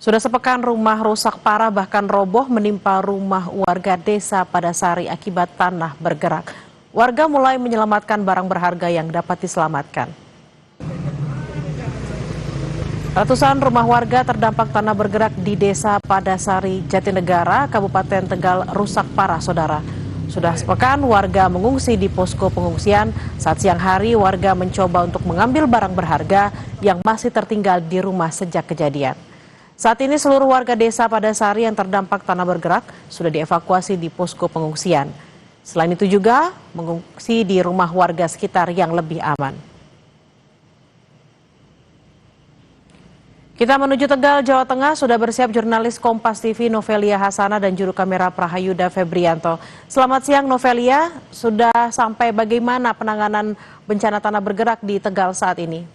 Sudah sepekan rumah rusak parah bahkan roboh menimpa rumah warga desa Padasari akibat tanah bergerak. Warga mulai menyelamatkan barang berharga yang dapat diselamatkan. Ratusan rumah warga terdampak tanah bergerak di desa Padasari, Jatinegara, Kabupaten Tegal rusak parah, saudara. Sudah sepekan warga mengungsi di posko pengungsian. Saat siang hari warga mencoba untuk mengambil barang berharga yang masih tertinggal di rumah sejak kejadian. Saat ini seluruh warga desa Padasari yang terdampak tanah bergerak sudah dievakuasi di posko pengungsian. Selain itu juga mengungsi di rumah warga sekitar yang lebih aman. Kita menuju Tegal, Jawa Tengah, sudah bersiap jurnalis Kompas TV Novelia Hasana dan juru kamera Prahayuda Febrianto. Selamat siang Novelia, sudah sampai bagaimana penanganan bencana tanah bergerak di Tegal saat ini?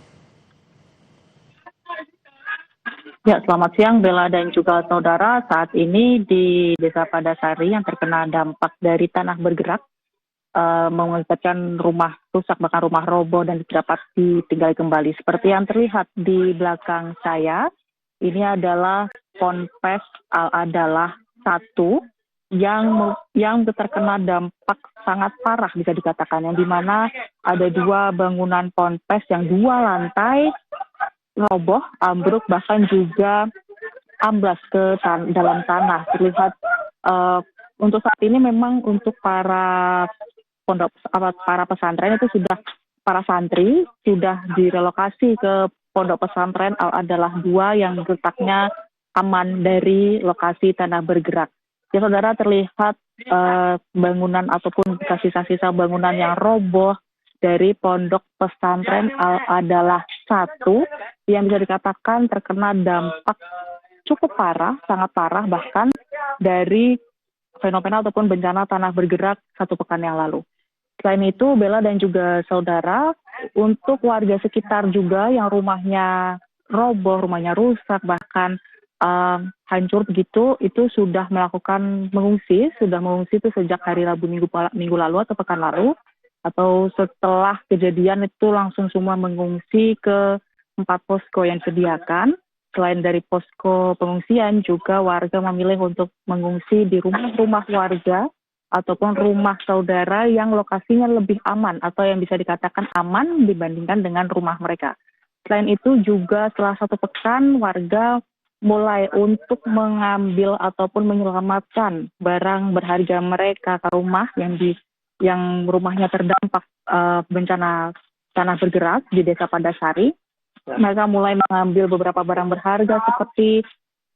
Ya, selamat siang Bella dan juga saudara. Saat ini di Desa Padasari yang terkena dampak dari tanah bergerak mengakibatkan rumah rusak, bahkan rumah roboh dan tidak dapat ditinggali kembali. Seperti yang terlihat di belakang saya, ini adalah Ponpes Al-Adalah 1 yang terkena dampak sangat parah bisa dikatakan, yang dimana ada 2 bangunan Ponpes yang 2 lantai roboh, ambruk, bahkan juga amblas ke dalam tanah. Terlihat untuk saat ini memang untuk para pesantren itu para santri sudah direlokasi ke pondok pesantren Al-Adalah 2 yang letaknya aman dari lokasi tanah bergerak. Ya saudara, terlihat bangunan ataupun sisa-sisa bangunan yang roboh dari pondok pesantren Al-Adalah 1 yang bisa dikatakan terkena dampak cukup parah, sangat parah bahkan dari fenomena ataupun bencana tanah bergerak 1 pekan yang lalu. Selain itu, Bella dan juga saudara, untuk warga sekitar juga yang rumahnya roboh, rumahnya rusak, bahkan hancur begitu, itu sudah mengungsi itu sejak hari Rabu minggu lalu atau pekan lalu, atau setelah kejadian itu langsung semua mengungsi ke 4 posko yang disediakan. Selain dari posko pengungsian, juga warga memilih untuk mengungsi di rumah-rumah warga ataupun rumah saudara yang lokasinya lebih aman atau yang bisa dikatakan aman dibandingkan dengan rumah mereka. Selain itu juga setelah 1 pekan warga mulai untuk mengambil ataupun menyelamatkan barang berharga mereka ke rumah yang rumahnya terdampak bencana tanah bergerak di Desa Padasari. Mereka mulai mengambil beberapa barang berharga seperti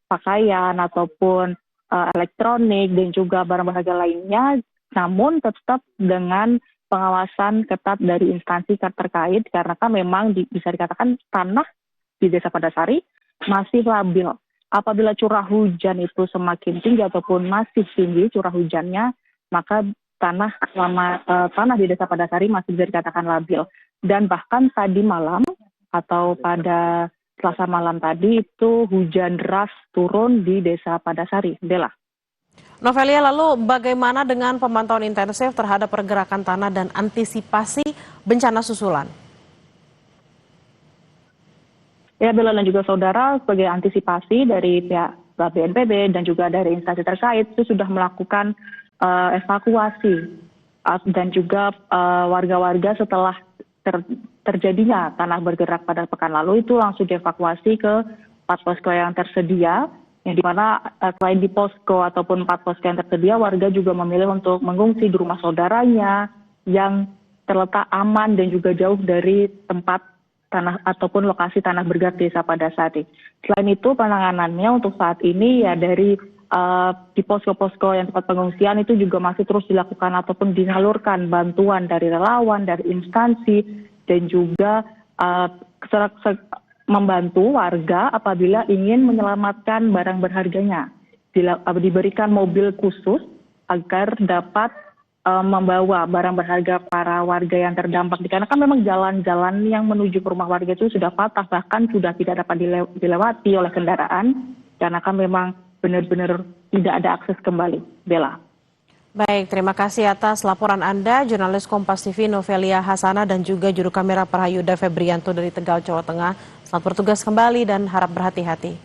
pakaian ataupun elektronik dan juga barang berharga lainnya, namun tetap dengan pengawasan ketat dari instansi terkait karena kan memang bisa dikatakan tanah di Desa Padasari masih labil. Apabila curah hujan itu semakin tinggi ataupun masih tinggi curah hujannya, maka tanah di Desa Padasari masih bisa dikatakan labil. Dan bahkan tadi malam atau pada Selasa malam tadi itu hujan deras turun di Desa Padasari. Bella. Novelia, lalu bagaimana dengan pemantauan intensif terhadap pergerakan tanah dan antisipasi bencana susulan? Ya, Bella dan juga saudara, sebagai antisipasi dari pihak BNPB dan juga dari instansi terkait itu sudah melakukan evakuasi dan juga warga-warga setelah terjadinya tanah bergerak pada pekan lalu itu langsung dievakuasi ke 4 posko yang tersedia, yang dimana selain di posko ataupun 4 posko yang tersedia, warga juga memilih untuk mengungsi di rumah saudaranya yang terletak aman dan juga jauh dari tempat tanah ataupun lokasi tanah bergerak di Desa Padasari. Selain itu penanganannya untuk saat ini ya dari di posko-posko yang tempat pengungsian itu juga masih terus dilakukan ataupun disalurkan bantuan dari relawan, dari instansi, dan juga membantu warga apabila ingin menyelamatkan barang berharganya. Diberikan mobil khusus agar dapat membawa barang berharga para warga yang terdampak. Dikarenakan memang jalan-jalan yang menuju ke rumah warga itu sudah patah, bahkan sudah tidak dapat dilewati oleh kendaraan, karena kan memang benar-benar tidak ada akses kembali. Bella. Baik, terima kasih atas laporan Anda, jurnalis Kompas TV Novelia Hasana dan juga juru kamera Prahayuda Febrianto dari Tegal, Jawa Tengah. Selamat bertugas kembali dan harap berhati-hati.